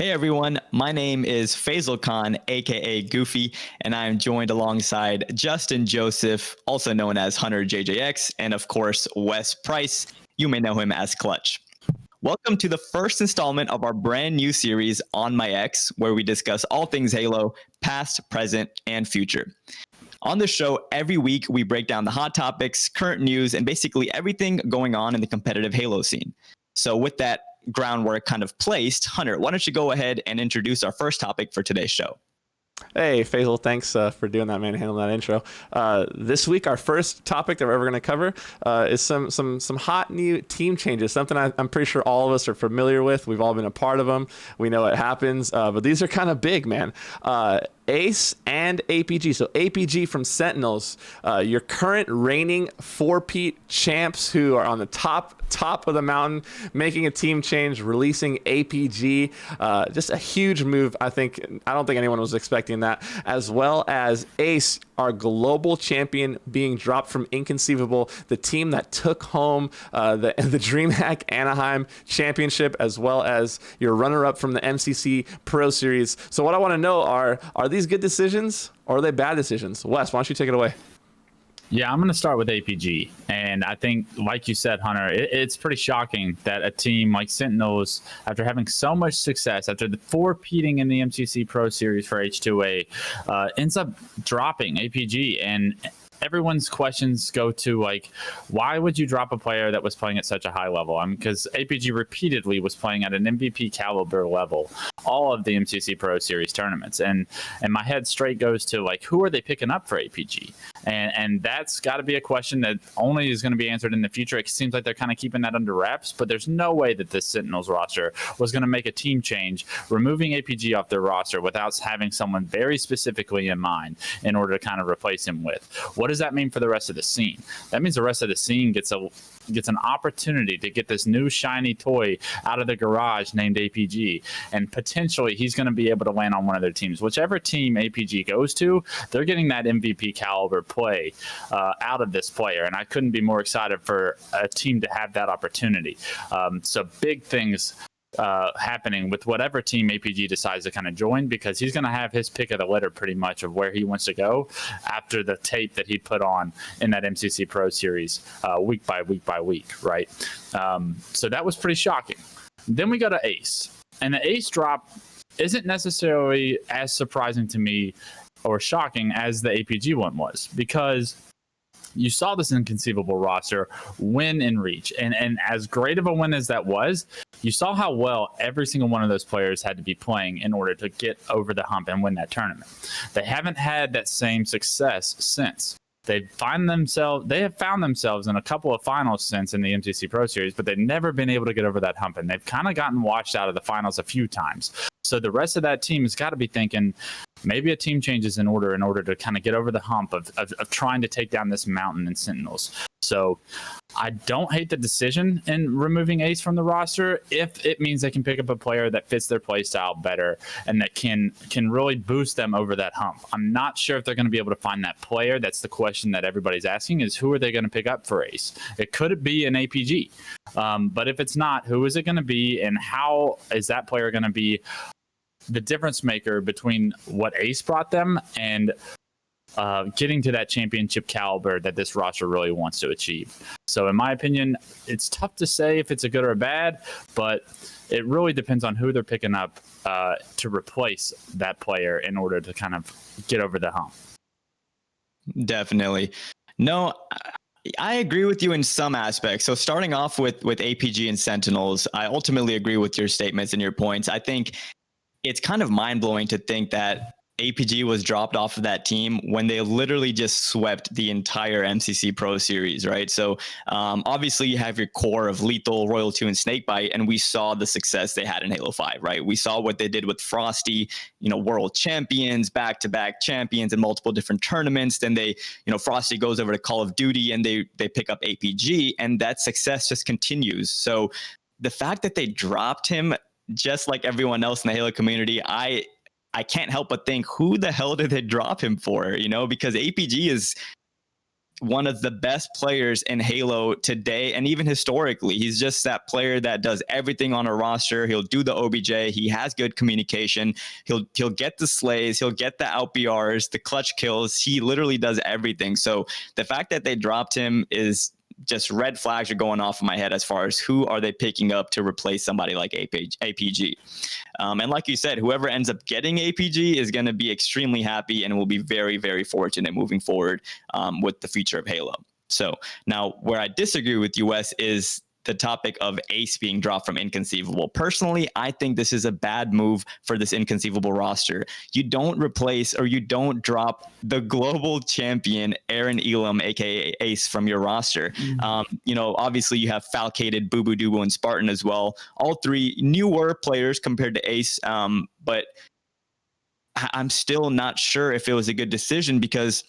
Hey everyone, my name is Faisal Khan, aka Goofy, and I am joined alongside Justin Joseph, also known as Hunter JJX, and of course, Wes Price. You may know him as Clutch. Welcome to the first installment of our brand new series On My X, where we discuss all things Halo, past, present, and future. On the show, every week we break down the hot topics, current news, and basically everything going on in the competitive Halo scene. So with that groundwork kind of placed, Hunter, why don't you go ahead and introduce our first topic for today's show? Hey, Faisal, thanks for doing that, man, handling that intro. This week, our first topic that we're ever going to cover is some hot new team changes, something I'm pretty sure all of us are familiar with. We've all been a part of them. We know what happens, but these are kind of big, man. Ace and APG. So APG from Sentinels, your current reigning 4-peat champs who are on the top of the mountain, making a team change, releasing APG. Just a huge move. I don't think anyone was expecting that. As well as Ace, our global champion, being dropped from Inconceivable, the team that took home the DreamHack Anaheim Championship, as well as your runner-up from the MCC Pro Series. So what I want to know are these good decisions or are they bad decisions? Wes, why don't you take it away? Yeah, I'm going to start with APG. And I think, like you said, Hunter, it's pretty shocking that a team like Sentinels, after having so much success, after the four-peating in the MCC Pro Series for H2A, ends up dropping APG. And everyone's questions go to, like, why would you drop a player that was playing at such a high level? Because APG repeatedly was playing at an MVP caliber level all of the MCC Pro Series tournaments. And my head straight goes to, like, who are they picking up for APG? And that's got to be a question that only is going to be answered in the future. It seems like they're kind of keeping that under wraps, but there's no way that this Sentinels roster was going to make a team change, removing APG off their roster without having someone very specifically in mind in order to kind of replace him with. What does that mean for the rest of the scene? That means the rest of the scene gets an opportunity to get this new shiny toy out of the garage named APG, and potentially he's going to be able to land on one of their teams. Whichever team APG goes to, they're getting that MVP caliber play out of this player, and I couldn't be more excited for a team to have that opportunity. So big things happening with whatever team APG decides to kind of join, because he's going to have his pick of the litter pretty much of where he wants to go after the tape that he put on in that MCC Pro Series week by week, right? So that was pretty shocking. Then we go to Ace, and the Ace drop isn't necessarily as surprising to me or shocking as the APG one was, because you saw this Inconceivable roster win in Reach. And as great of a win as that was, you saw how well every single one of those players had to be playing in order to get over the hump and win that tournament. They haven't had that same success since. They have found themselves in a couple of finals since in the MCC Pro Series, but they've never been able to get over that hump, and they've kind of gotten washed out of the finals a few times. So the rest of that team has got to be thinking maybe a team change is in order to kind of get over the hump of trying to take down this mountain in Sentinels. So I don't hate the decision in removing Ace from the roster if it means they can pick up a player that fits their play style better and that can really boost them over that hump. I'm not sure if they're going to be able to find that player. That's the question that everybody's asking, is who are they going to pick up for Ace? It could be an APG. But if it's not, who is it going to be, and how is that player going to be the difference maker between what Ace brought them and getting to that championship caliber that this roster really wants to achieve? So in my opinion, it's tough to say if it's a good or a bad, but it really depends on who they're picking up to replace that player in order to kind of get over the hump. Definitely. No, I agree with you in some aspects. So starting off with APG and Sentinels, I ultimately agree with your statements and your points. I think it's kind of mind-blowing to think that APG was dropped off of that team when they literally just swept the entire MCC Pro Series, right? So obviously you have your core of Lethal, Royal 2, and Snakebite, and we saw the success they had in Halo 5, right? We saw what they did with Frosty, world champions, back-to-back champions in multiple different tournaments. Then Frosty goes over to Call of Duty and they pick up APG, and that success just continues. So the fact that they dropped him, just like everyone else in the Halo community, I can't help but think, who the hell did they drop him for? Because APG is one of the best players in Halo today and even historically. He's just that player that does everything on a roster. He'll do the OBJ. He has good communication. He'll get the slays. He'll get the out-BRs, the clutch kills. He literally does everything. So the fact that they dropped him is just red flags are going off in my head as far as who are they picking up to replace somebody like APG. And like you said, whoever ends up getting APG is going to be extremely happy and will be very, very fortunate moving forward with the future of Halo. So now where I disagree with you, Wes, is the topic of Ace being dropped from Inconceivable. Personally, I think this is a bad move for this Inconceivable roster. You don't replace or you don't drop the global champion Aaron Elam, aka Ace, from your roster. Obviously you have Falcated, Bubu Dubu, and Spartan as well. All three newer players compared to Ace, but I'm still not sure if it was a good decision because,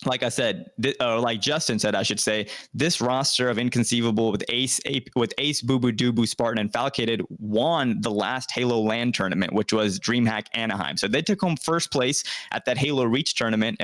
like I said, like Justin said, I should say, this roster of Inconceivable with Ace, Bubu Dubu, Spartan, and Falcated won the last Halo LAN tournament, which was DreamHack Anaheim. So they took home first place at that Halo Reach tournament,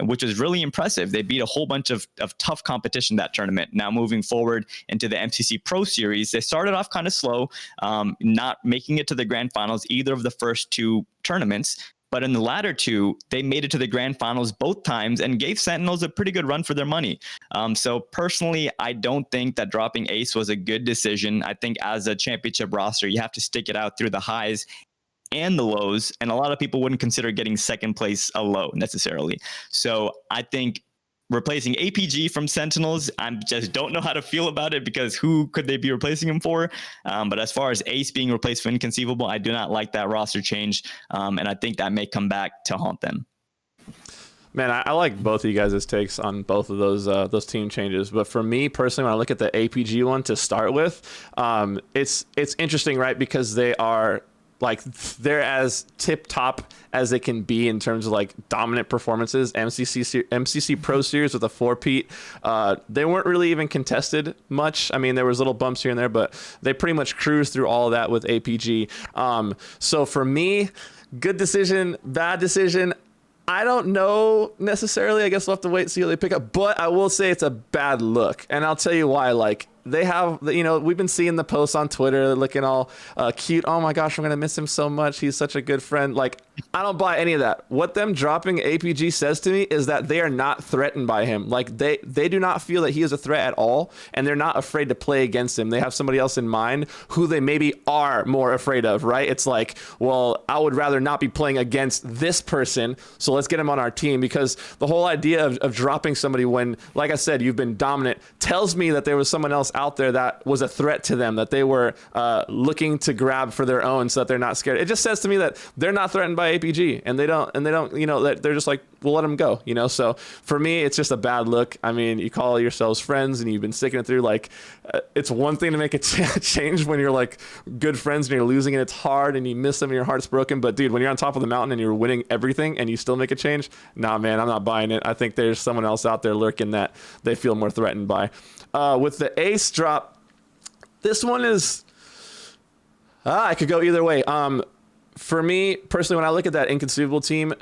which was really impressive. They beat a whole bunch of tough competition that tournament. Now moving forward into the MCC Pro Series, they started off kind of slow, not making it to the grand finals either of the first two tournaments. But in the latter two, they made it to the grand finals both times and gave Sentinels a pretty good run for their money. So personally, I don't think that dropping Ace was a good decision. I think as a championship roster, you have to stick it out through the highs and the lows. And a lot of people wouldn't consider getting second place a low necessarily. So I think replacing APG from Sentinels, I just don't know how to feel about it because who could they be replacing him for? But as far as Ace being replaced for Inconceivable, I do not like that roster change. And I think that may come back to haunt them. Man, I like both of you guys' takes on both of those team changes. But for me personally, when I look at the APG one to start with, it's interesting, right? Because they're as tip top as they can be in terms of like dominant performances. MCC Pro Series with a 4-peat, they weren't really even contested much. I mean, there was little bumps here and there, but they pretty much cruised through all of that with APG. So for me, good decision, bad decision, I don't know necessarily. I guess we'll have to wait and see what they pick up. But I will say it's a bad look, and I'll tell you why. Like, they have, we've been seeing the posts on Twitter looking all cute. Oh my gosh, I'm going to miss him so much. He's such a good friend. Like, I don't buy any of that. What them dropping APG says to me is that they are not threatened by him. Like, they do not feel that he is a threat at all, and they're not afraid to play against him. They have somebody else in mind who they maybe are more afraid of, right? It's like, well, I would rather not be playing against this person, so let's get him on our team. Because the whole idea of dropping somebody when, like I said, you've been dominant, tells me that there was someone else out there that was a threat to them, that they were looking to grab for their own, so that they're not scared. It just says to me that they're not threatened by APG, and they don't, that they're just like, we'll let them go, So for me, it's just a bad look. I mean, you call yourselves friends and you've been sticking it through. Like, it's one thing to make a change when you're like good friends and you're losing and it's hard and you miss them and your heart's broken. But dude, when you're on top of the mountain and you're winning everything and you still make a change, nah, man, I'm not buying it. I think there's someone else out there lurking that they feel more threatened by. With the Ace drop, this one is, I could go either way. For me personally, when I look at that Inconceivable team,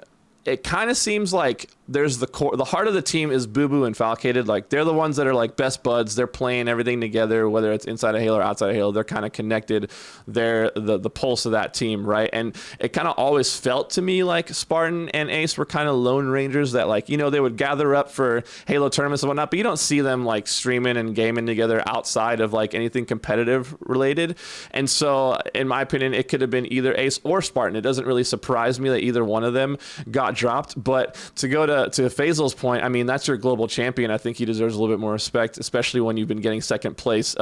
it kind of seems like there's the core, the heart of the team is Bubu and Falcated. Like, they're the ones that are like best buds. They're playing everything together, whether it's inside of Halo or outside of Halo. They're kind of connected. They're the pulse of that team, right? And it kind of always felt to me like Spartan and Ace were kind of lone rangers that, like, they would gather up for Halo tournaments and whatnot, but you don't see them like streaming and gaming together outside of like anything competitive related. And so, in my opinion, it could have been either Ace or Spartan. It doesn't really surprise me that either one of them got dropped. But to go to Faisal's point, I mean, that's your global champion. I think he deserves a little bit more respect, especially when you've been getting second place.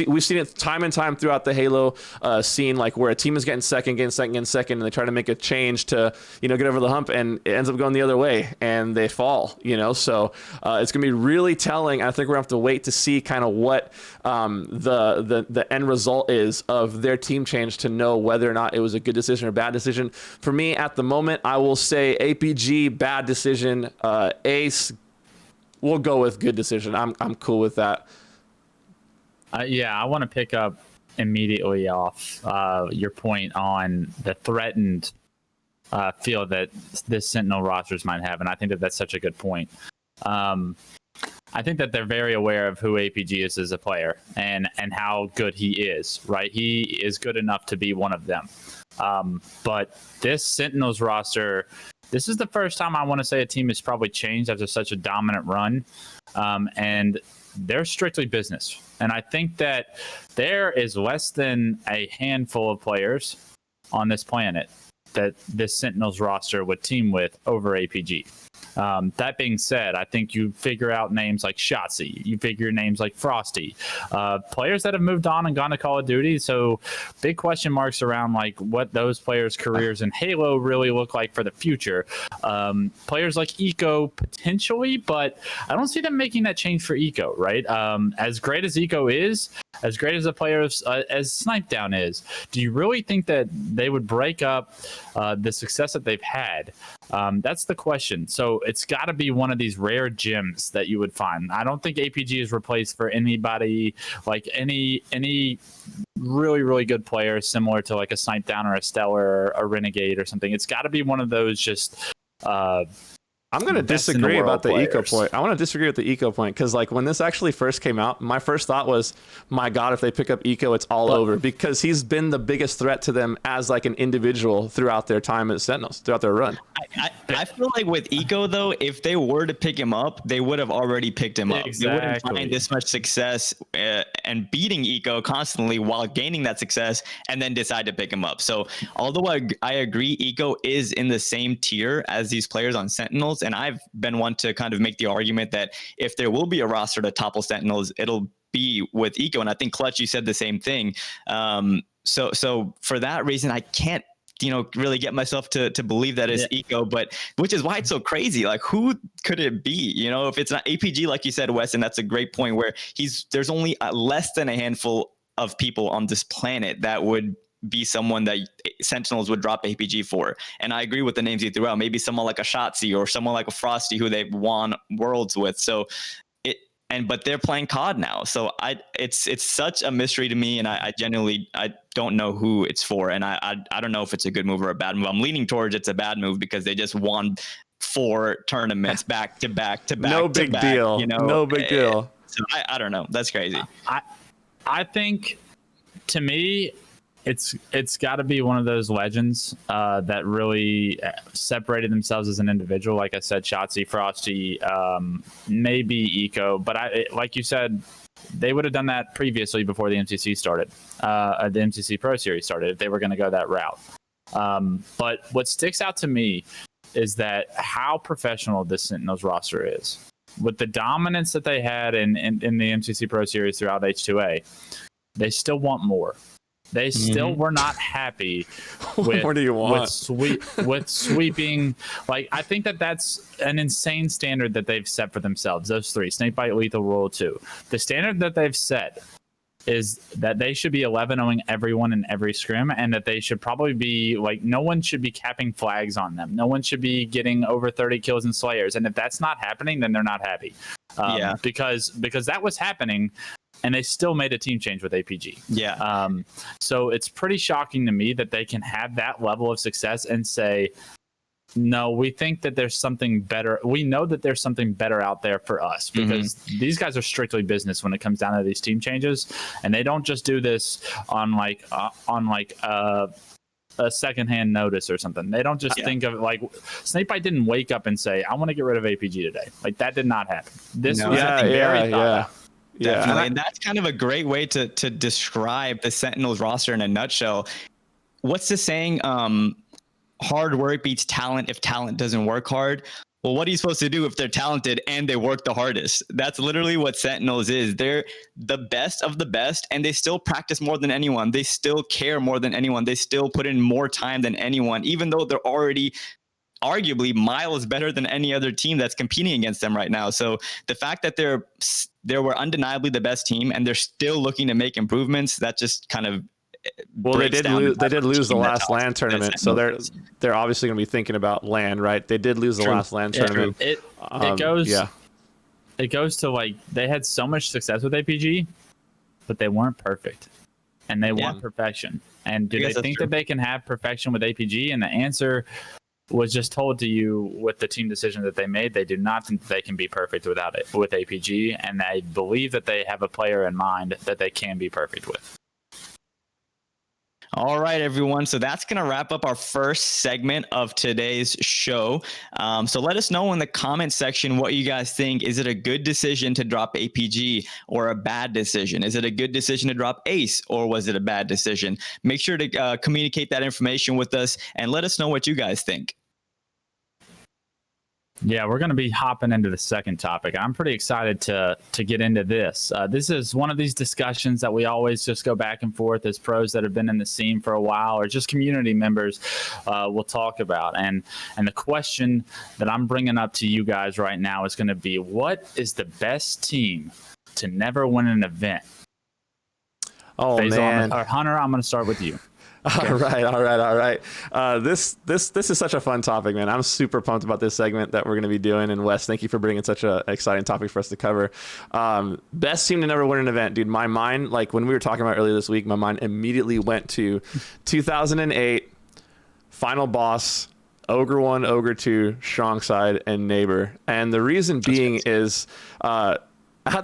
We've seen it time and time throughout the Halo scene, like where a team is getting second, and they try to make a change to get over the hump, and it ends up going the other way, and they fall. So it's gonna be really telling. I think we're gonna have to wait to see kind of what the end result is of their team change to know whether or not it was a good decision or bad decision. For me, at the moment, I will say APG, bad decision. Ace, we'll go with good decision. I'm cool with that. I want to pick up immediately off your point on the threatened feel that this Sentinel rosters might have, and I think that that's such a good point. I think that they're very aware of who APG is as a player and how good he is, right? He is good enough to be one of them. But this Sentinels roster, this is the first time I want to say a team has probably changed after such a dominant run. And they're strictly business. And I think that there is less than a handful of players on this planet that this Sentinels roster would team with over APG. That being said, I think you figure out names like Shotzzy, you figure names like Frosty, players that have moved on and gone to Call of Duty. So big question marks around like what those players' careers in Halo really look like for the future. Players like Eco potentially, but I don't see them making that change for Eco, right? As great as Eco is, as great as a player as Snipedown is, do you really think that they would break up the success that they've had? That's the question. So it's got to be one of these rare gems that you would find. I don't think APG is replaced for anybody like any really, really good player similar to like a Snipedown or a Stellar or a Renegade or something. It's got to be one of those just I'm going to disagree about the eco point. I want to disagree with the eco point because, like, when this actually first came out, my first thought was, my God, if they pick up eco, it's all over, because he's been the biggest threat to them as like an individual throughout their time at Sentinels, throughout their run. I feel like with eco though, if they were to pick him up, they would have already picked him up. They wouldn't find this much success and beating eco constantly while gaining that success and then decide to pick him up. So although I agree, eco is in the same tier as these players on Sentinels. And I've been one to kind of make the argument that if there will be a roster to topple Sentinels, it'll be with eco. And I think Clutch, you said the same thing. So for that reason, I can't, really get myself to believe that it's eco, but which is why it's so crazy. Like, who could it be? If it's not APG, like you said, Wes, and that's a great point where there's only less than a handful of people on this planet that would be someone that Sentinels would drop APG for. And I agree with the names you threw out. Maybe someone like a Shotzzy or someone like a Frosty who they've won worlds with. So but they're playing COD now. So it's such a mystery to me, and I genuinely don't know who it's for, and I don't know if it's a good move or a bad move. I'm leaning towards it's a bad move because they just won 4 tournaments back to back to back. No big deal. No big deal. So I don't know. That's crazy. I think, to me, it's got to be one of those legends that really separated themselves as an individual. Like I said, Shotzzy, Frosty, maybe Eco, but like you said, they would have done that previously before the MCC started, the MCC Pro Series started, if they were going to go that route. But what sticks out to me is that how professional this Sentinels roster is. With the dominance that they had in the MCC Pro Series throughout H2A, they still want more. They still were not happy with, what do you want? with sweeping. Like, I think that's an insane standard that they've set for themselves. Those 3, Snakebite, Lethal, Royal 2. The standard that they've set is that they should be 11-0ing everyone in every scrim, and that they should probably be like, no one should be capping flags on them. No one should be getting over 30 kills and Slayers. And if that's not happening, then they're not happy. Because that was happening. And they still made a team change with APG. Yeah. So it's pretty shocking to me that they can have that level of success and say, no, we think that there's something better. We know that there's something better out there for us, because these guys are strictly business when it comes down to these team changes. And they don't just do this on a secondhand notice or something. They don't just think of it like Snakebite didn't wake up and say, I want to get rid of APG today. Like, that did not happen. This was very thought out. Definitely. And that's kind of a great way to describe the Sentinels roster in a nutshell. What's the saying? Hard work beats talent if talent doesn't work hard. Well, what are you supposed to do if they're talented and they work the hardest? That's literally what Sentinels is. They're the best of the best, and they still practice more than anyone. They still care more than anyone. They still put in more time than anyone, even though they're already arguably miles better than any other team that's competing against them right now. So the fact that they were undeniably the best team and they're still looking to make improvements, that just kind of they did lose the last LAN tournament, so they're obviously going to be thinking about LAN, right? They did lose the last LAN tournament. It goes to, like, they had so much success with APG, but they weren't perfect, and they want perfection. And do they think that they can have perfection with APG? And the answer was just told to you with the team decision that they made, they do not think they can be perfect without it with APG, and they believe that they have a player in mind that they can be perfect with. All right, everyone. So that's going to wrap up our first segment of today's show. So let us know in the comment section what you guys think. Is it a good decision to drop APG or a bad decision? Is it a good decision to drop Ace or was it a bad decision? Make sure to communicate that information with us and let us know what you guys think. Yeah, we're going to be hopping into the second topic. I'm pretty excited to get into this. This is one of these discussions that we always just go back and forth as pros that have been in the scene for a while, or just community members will talk about. And the question that I'm bringing up to you guys right now is going to be, what is the best team to never win an event? Oh, man. Or Hunter, I'm going to start with you. Okay. All right. This is such a fun topic, man. I'm super pumped about this segment that we're going to be doing. And Wes, thank you for bringing such an exciting topic for us to cover. Best team to never win an event, dude. My mind, like when we were talking about earlier this week, my mind immediately went to 2008 Final Boss, Ogre 1, Ogre 2, Strong Side, and Neighbor. And the reason being is at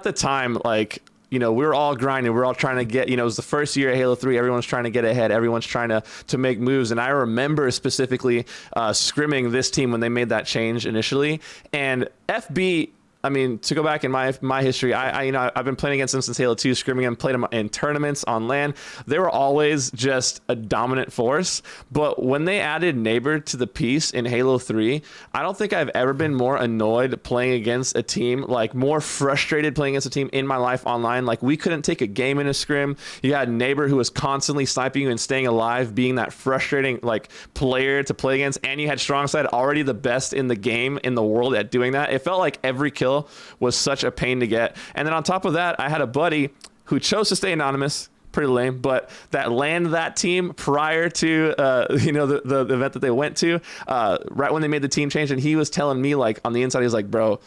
the time, like, you know, we were all grinding. We were all trying to get, you know, it was the first year of Halo 3. Everyone's trying to get ahead. Everyone's trying to make moves. And I remember specifically scrimming this team when they made that change initially. And FB, I mean, to go back in my history, I've been playing against them since Halo 2, scrimming them, played them in tournaments on LAN. They were always just a dominant force. But when they added Neighbor to the piece in Halo 3, I don't think I've ever been more annoyed playing against a team, like more frustrated playing against a team in my life online. Like we couldn't take a game in a scrim. You had Neighbor who was constantly sniping you and staying alive, being that frustrating like player to play against. And you had Strong Side, already the best in the game, in the world at doing that. It felt like every kill was such a pain to get. And then on top of that, I had a buddy who chose to stay anonymous, pretty lame, but that landed that team prior to the event that they went to, right when they made the team change. And he was telling me, like, on the inside, he was like, bro,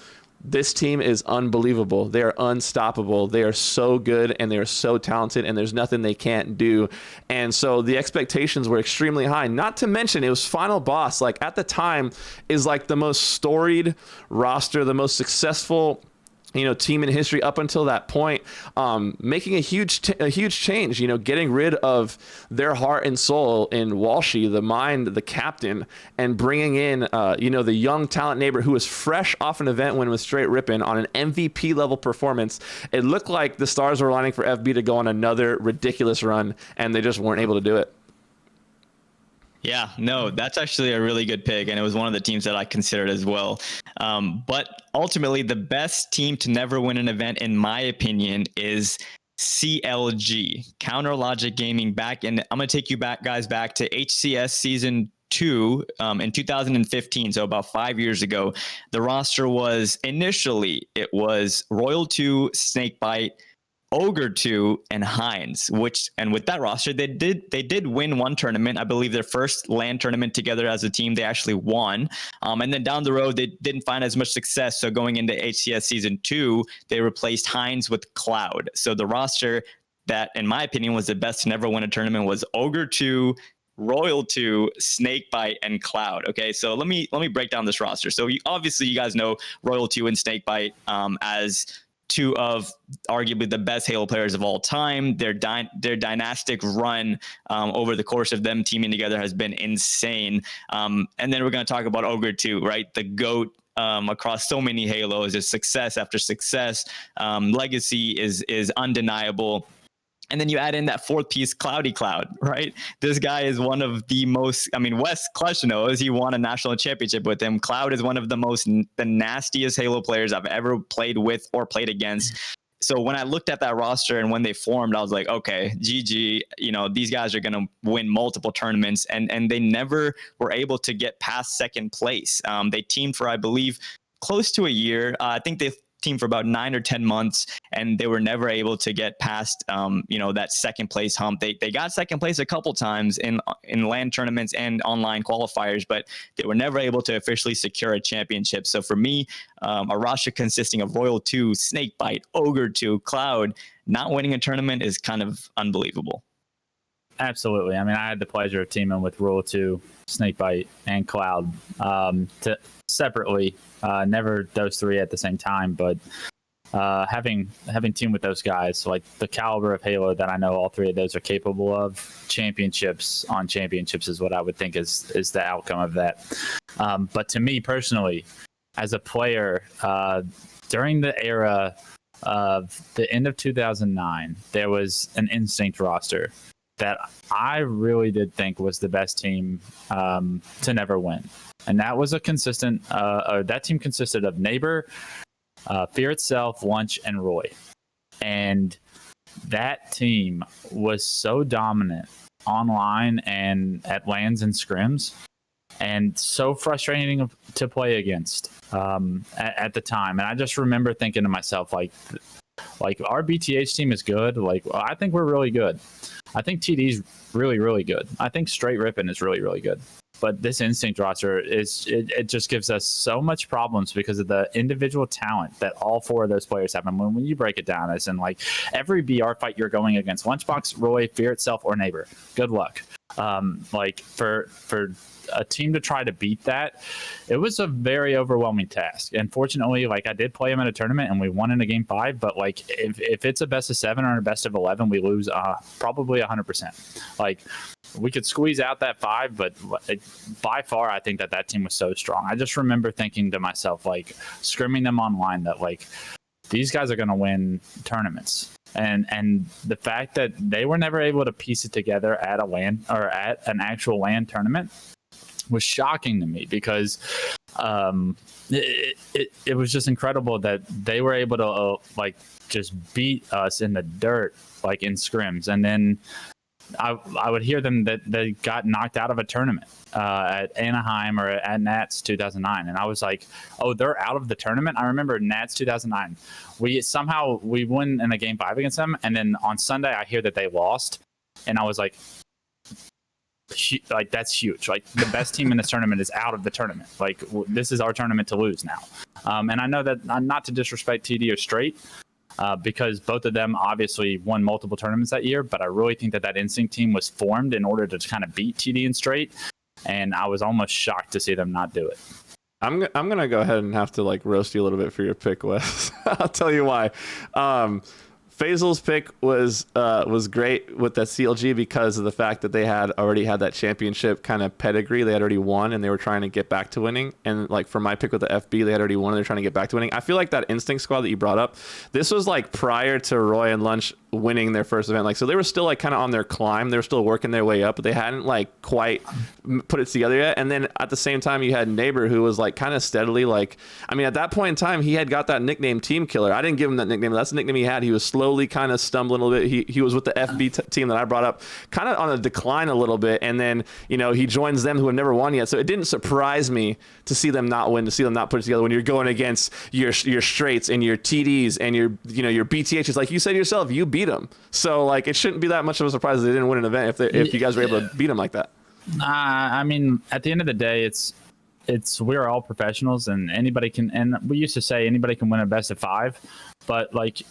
this team is unbelievable. They are unstoppable. They are so good and they are so talented and there's nothing they can't do. And so the expectations were extremely high. Not to mention it was Final Boss, like at the time, is like the most storied roster, the most successful team in history up until that point, making a huge change, getting rid of their heart and soul in Walshy, the mind, the captain, and bringing in, the young talent Neighbor who was fresh off an event win with straight ripping on an MVP level performance. It looked like the stars were aligning for FB to go on another ridiculous run, and they just weren't able to do it. Yeah, no, that's actually a really good pick, and it was one of the teams that I considered as well. But ultimately, the best team to never win an event, in my opinion, is CLG, Counter Logic Gaming. I'm going to take you back to HCS Season 2 in 2015, so about 5 years ago. The roster was initially, it was Royal 2, Snakebite, Ogre 2, and Heinz, and with that roster, they did win one tournament. I believe their first LAN tournament together as a team, they actually won. And then down the road, they didn't find as much success. So going into HCS Season 2, they replaced Heinz with Cloud. So the roster that, in my opinion, was the best to never win a tournament was Ogre 2, Royal 2, Snakebite, and Cloud. Okay, so let me break down this roster. So obviously, you guys know Royal 2 and Snakebite as two of arguably the best Halo players of all time. Their dynastic run over the course of them teaming together has been insane. And then we're going to talk about Ogre 2, right? The GOAT across so many Halos, is success after success. Legacy is undeniable. And then you add in that fourth piece, Cloudy Cloud, right? This guy is one of the most, Wes Clutch knows, he won a national championship with him. Cloud is one of the nastiest Halo players I've ever played with or played against. So when I looked at that roster and when they formed, I was like, okay, GG, these guys are going to win multiple tournaments. And they never were able to get past second place. They teamed for, I believe, close to a year. I think they team for about 9 or 10 months, and they were never able to get past that second place hump. They got second place a couple times in LAN tournaments and online qualifiers, but they were never able to officially secure a championship. So for me, a roster consisting of Royal 2, Snakebite, Ogre 2, Cloud, not winning a tournament is kind of unbelievable. Absolutely. I mean, I had the pleasure of teaming with Rule 2, Snakebite, and Cloud separately. Never those three at the same time, but having teamed with those guys, like the caliber of Halo that I know all three of those are capable of, championships on championships is what I would think is the outcome of that. But to me personally, as a player, during the era of the end of 2009, there was an Instinct roster that I really did think was the best team to never win. And that was a consistent, that team consisted of Neighbor, Fear Itself, Lunch, and Roy. And that team was so dominant online and at LANs and scrims, and so frustrating to play against at the time. And I just remember thinking to myself, like our BTH team is good. Like, I think we're really good. I think TD's really, really good. I think Straight Rippin' is really, really good. But this Instinct roster it just gives us so much problems because of the individual talent that all four of those players have. And when you break it down, as in like every BR fight you're going against Lunchbox, Roy, Fear Itself, or Neighbor, good luck. Like for a team to try to beat that, it was a very overwhelming task. And fortunately, like I did play them in a tournament and we won in a game 5, but like if it's a best of 7 or a best of 11, we lose probably 100%. Like we could squeeze out that 5, but by far I think that team was so strong. I just remember thinking to myself, like scrimming them online, that like these guys are going to win tournaments. And the fact that they were never able to piece it together at a LAN or at an actual LAN tournament was shocking to me, because it was just incredible that they were able to like just beat us in the dirt, like in scrims. And then I would hear them that they got knocked out of a tournament at Anaheim or at Nats 2009, and I was like, oh, they're out of the tournament. I remember Nats 2009. We win in a game 5 against them, and then on Sunday I hear that they lost, and I was like that's huge. Like the best team in this tournament is out of the tournament. Like this is our tournament to lose now. And I know that, not to disrespect TD or Straight, because both of them obviously won multiple tournaments that year, but I really think that Instinct team was formed in order to kind of beat TD and Straight, and I was almost shocked to see them not do it. I'm gonna go ahead and have to like roast you a little bit for your pick, Wes. I'll tell you why. Faisal's pick was great with that CLG because of the fact that they had already had that championship kind of pedigree. They had already won and they were trying to get back to winning. And like for my pick with the FB, they had already won and they're trying to get back to winning. I feel like that Instinct squad that you brought up, this was like prior to Roy and Lunch winning their first event. Like, so they were still like kind of on their climb. They were still working their way up, but they hadn't like quite put it together yet. And then at the same time, you had Neighbor, who was like kind of steadily like, I mean, at that point in time, he had got that nickname Team Killer. I didn't give him that nickname. That's the nickname he had. He was slowly kind of stumbling a little bit. He was with the FB team that I brought up, kind of on a decline a little bit. And then, you know, he joins them who have never won yet. So it didn't surprise me to see them not win, to see them not put it together when you're going against your Straights and your TDs and your BTHs. Like you said yourself, you beat them. So like it shouldn't be that much of a surprise that they didn't win an event if you guys were able to beat them like that. I mean, at the end of the day, it's we're all professionals, and anybody can. And we used to say anybody can win a best of 5, but like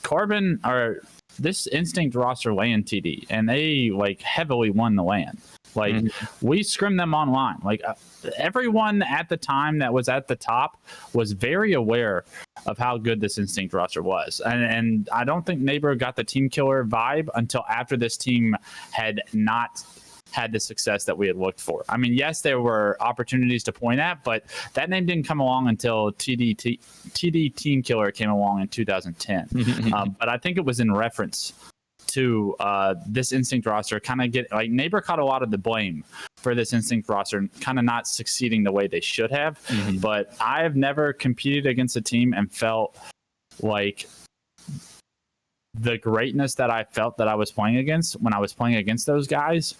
Carbon or this Instinct roster LAN TD, and they like heavily won the LAN. Like we scrimmed them online. Like everyone at the time that was at the top was very aware of how good this Instinct roster was. And I don't think Neighbor got the team killer vibe until after this team had not had the success that we had looked for. I mean, yes, there were opportunities to point at, but that name didn't come along until TD Team Killer came along in 2010. But I think it was in reference to this Instinct roster kind of get like Neighbor caught a lot of the blame for this Instinct roster kind of not succeeding the way they should have. But I have never competed against a team and felt like the greatness that I felt that I was playing against when I was playing against those guys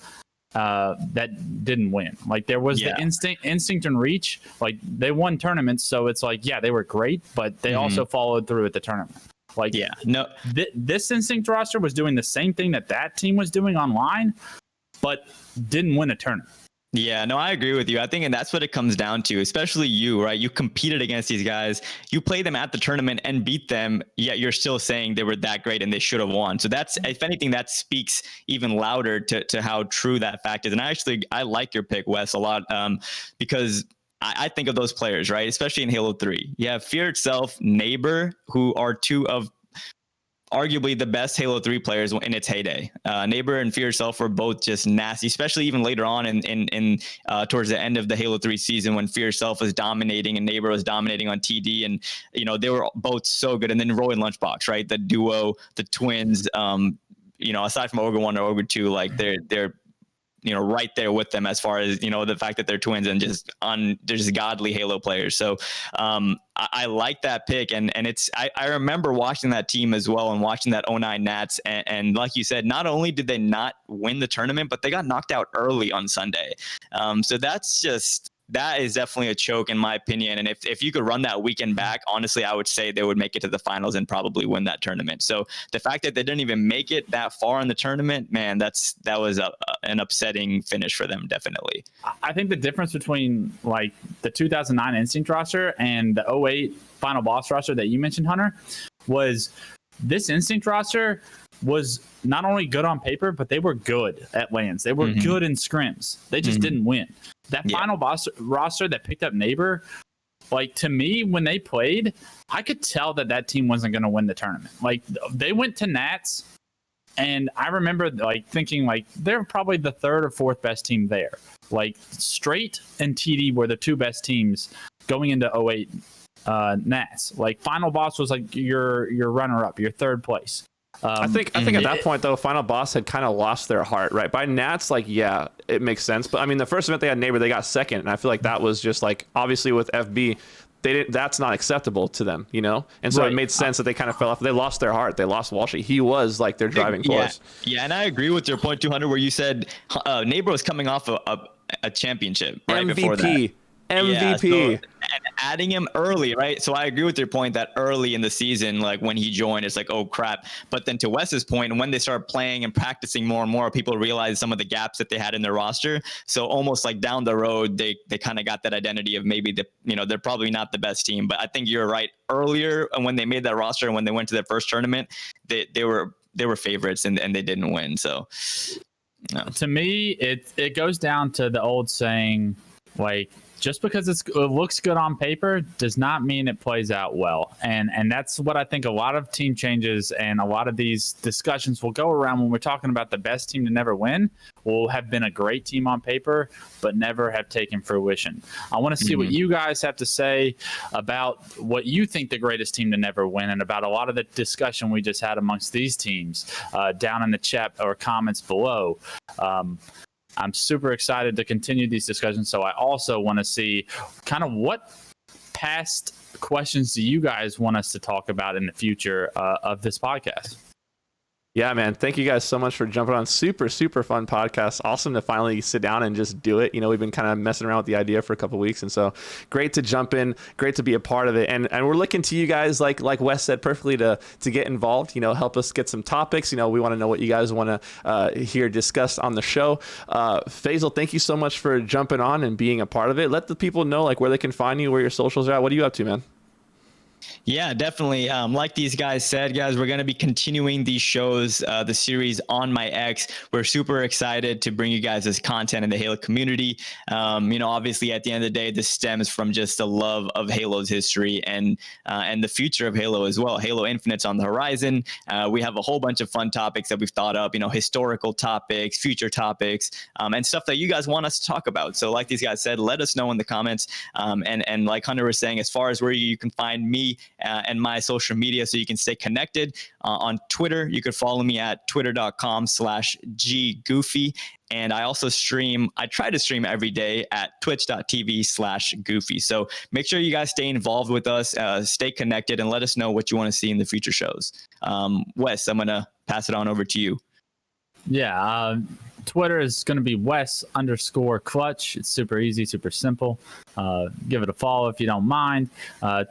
that didn't win. Like there was the instinct and reach, like they won tournaments, so it's like they were great, but they also followed through at the tournament. Like this Instinct roster was doing the same thing that team was doing online, but didn't win a tournament. Yeah, no, I agree with you. I think, and that's what it comes down to, especially you, right? You competed against these guys, you played them at the tournament and beat them, yet you're still saying they were that great and they should have won. So that's, if anything, that speaks even louder to how true that fact is. And I like your pick, Wes, a lot, because I think of those players, right? Especially in Halo 3. You have Fear itself, Neighbor, who are two of arguably the best Halo 3 players in its heyday. Neighbor and Fear Itself were both just nasty, especially even later on in towards the end of the Halo 3 season when Fear Itself was dominating and Neighbor was dominating on TD. And, they were both so good. And then Roy and Lunchbox, right? The duo, the twins, aside from Ogre 1 or Ogre 2, like they're right there with them as far as, the fact that they're twins and they're just godly Halo players. So I like that pick. And I remember watching that team as well and watching that 09 Nats. And like you said, not only did they not win the tournament, but they got knocked out early on Sunday. So that is definitely a choke in my opinion. And if you could run that weekend back, honestly, I would say they would make it to the finals and probably win that tournament. So the fact that they didn't even make it that far in the tournament, man, that was an upsetting finish for them, definitely. I think the difference between like the 2009 Instinct roster and the 08 Final Boss roster that you mentioned, Hunter, was this Instinct roster was not only good on paper, but they were good at lands. They were good in scrims. They just didn't win. That Final Boss roster that picked up Neighbor, like, to me, when they played, I could tell that team wasn't going to win the tournament. Like, they went to Nats, and I remember like thinking like they're probably the third or fourth best team there. Like, Straight and TD were the two best teams going into 08 Nats. Like, Final Boss was like your runner up, your third place. I think at that point though, Final Boss had kind of lost their heart, right? By Nats, like, yeah, it makes sense. But I mean, the first event they had Neighbor, they got second, and I feel like that was just like, obviously with FB, that's not acceptable to them, And so It made sense that they kind of fell off. They lost their heart. They lost Walshy. He was like their driving force. Yeah, and I agree with your point, 200, where you said Neighbor was coming off a championship right MVP. Before that. MVP. Yeah, and adding him early, right? So I agree with your point that early in the season, like when he joined, it's like, oh crap. But then to Wes's point, when they started playing and practicing more and more, people realized some of the gaps that they had in their roster. So almost like down the road, they kind of got that identity of maybe they're probably not the best team. But I think you're right. Earlier, and when they made that roster and when they went to their first tournament, they were favorites and they didn't win. So to me, it goes down to the old saying, like, just because it looks good on paper does not mean it plays out well. And that's what I think a lot of team changes and a lot of these discussions will go around when we're talking about the best team to never win will have been a great team on paper, but never have taken fruition. I want to see what you guys have to say about what you think the greatest team to never win and about a lot of the discussion we just had amongst these teams down in the chat or comments below. I'm super excited to continue these discussions. So I also want to see kind of what past questions do you guys want us to talk about in the future of this podcast? Yeah, man. Thank you guys so much for jumping on. Super, super fun podcast. Awesome to finally sit down and just do it. We've been kind of messing around with the idea for a couple of weeks. And so great to jump in. Great to be a part of it. And we're looking to you guys, like Wes said perfectly, to get involved, help us get some topics. We want to know what you guys want to hear discussed on the show. Faisal, thank you so much for jumping on and being a part of it. Let the people know like where they can find you, where your socials are at. What are you up to, man? Yeah, definitely. Like these guys said, guys, we're going to be continuing these shows, the series on my X. We're super excited to bring you guys this content in the Halo community. Obviously at the end of the day, this stems from just the love of Halo's history and the future of Halo as well. Halo Infinite's on the horizon. We have a whole bunch of fun topics that we've thought up, historical topics, future topics, and stuff that you guys want us to talk about. So like these guys said, let us know in the comments. And like Hunter was saying, as far as where you can find me and my social media so you can stay connected on Twitter, you could follow me at twitter.com/ggoofy. And I also try to stream every day at twitch.tv/goofy. So make sure you guys stay involved with us, stay connected, and let us know what you want to see in the future shows. Wes, I'm going to pass it on over to you. Yeah. Twitter is going to be Wes_Clutch. It's super easy, super simple. Give it a follow if you don't mind.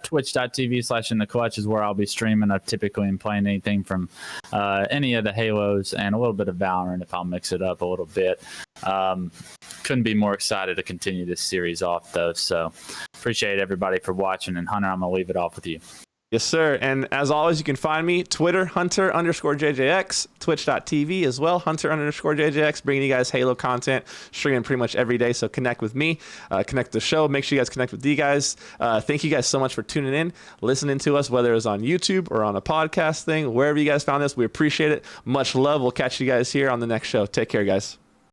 Twitch.tv/InTheClutch is where I'll be streaming. I typically am playing anything from any of the Halos and a little bit of Valorant if I'll mix it up a little bit. Couldn't be more excited to continue this series off, though. So appreciate everybody for watching. And Hunter, I'm going to leave it off with you. Yes, sir. And as always, you can find me Twitter, Hunter_JJX, Twitch.tv as well, Hunter_JJX, bringing you guys Halo content, streaming pretty much every day. So connect with me, connect with the show. Make sure you guys connect with you guys. Thank you guys so much for tuning in, listening to us, whether it's on YouTube or on a podcast thing, wherever you guys found this. We appreciate it. Much love. We'll catch you guys here on the next show. Take care, guys.